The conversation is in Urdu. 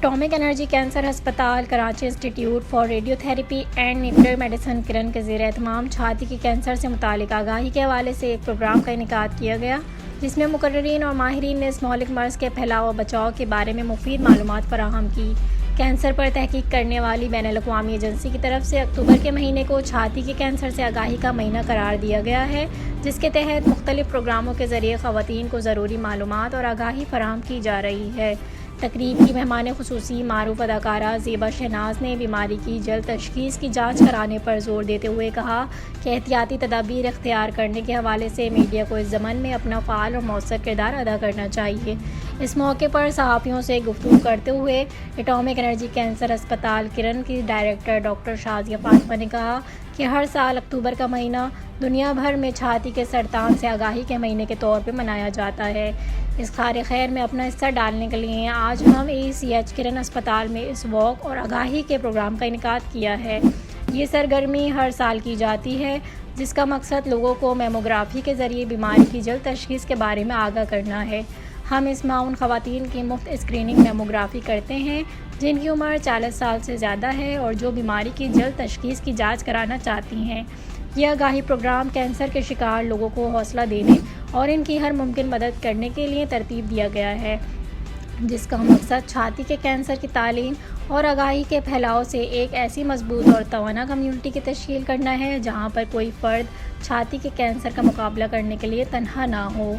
ایٹامک انرجی کینسر ہسپتال Karachi institute for radio therapy and nuclear medicine کرن کے زیر اہتمام چھاتی کے کینسر سے متعلق آگاہی کے حوالے سے ایک پروگرام کا انعقاد کیا گیا، جس میں مقررین اور ماہرین نے اس مہلک مرض کے پھیلاؤ و بچاؤ کے بارے میں مفید معلومات فراہم کی۔ کینسر پر تحقیق کرنے والی بین الاقوامی ایجنسی کی طرف سے اکتوبر کے مہینے کو چھاتی کے کینسر سے آگاہی کا مہینہ قرار دیا گیا ہے، جس کے تحت مختلف پروگراموں کے ذریعے خواتین کو ضروری معلومات اور آگاہی فراہم کی جا رہی ہے۔ تقریب کی مہمان خصوصی معروف اداکارہ زیبا شہناز نے بیماری کی جلد تشخیص کی جانچ کرانے پر زور دیتے ہوئے کہا کہ احتیاطی تدابیر اختیار کرنے کے حوالے سے میڈیا کو اس ضمن میں اپنا فعال اور مؤثر کردار ادا کرنا چاہیے۔ اس موقع پر صحافیوں سے گفتگو کرتے ہوئے ایٹامک انرجی کینسر ہسپتال کرن کی ڈائریکٹر ڈاکٹر شازیہ فاطمہ نے کہا کہ ہر سال اکتوبر کا مہینہ دنیا بھر میں چھاتی کے سرطان سے آگاہی کے مہینے کے طور پہ منایا جاتا ہے۔ اس خیر خیر میں اپنا حصہ ڈالنے کے لیے آج ہم ECH کرن ہسپتال میں اس واک اور آگاہی کے پروگرام کا انعقاد کیا ہے۔ یہ سرگرمی ہر سال کی جاتی ہے، جس کا مقصد لوگوں کو میموگرافی کے ذریعے بیماری کی جلد تشخیص کے بارے میں آگاہ کرنا ہے۔ ہم اس ماہ ان خواتین کی مفت اسکریننگ میموگرافی کرتے ہیں جن کی عمر 40 سال سے زیادہ ہے اور جو بیماری کی جلد تشخیص کی جانچ کرانا چاہتی ہیں۔ یہ آگاہی پروگرام کینسر کے شکار لوگوں کو حوصلہ دینے اور ان کی ہر ممکن مدد کرنے کے لیے ترتیب دیا گیا ہے، جس کا مقصد چھاتی کے کینسر کی تعلیم اور آگاہی کے پھیلاؤ سے ایک ایسی مضبوط اور توانا کمیونٹی کی تشکیل کرنا ہے جہاں پر کوئی فرد چھاتی کے کینسر کا مقابلہ کرنے کے لیے تنہا نہ ہو۔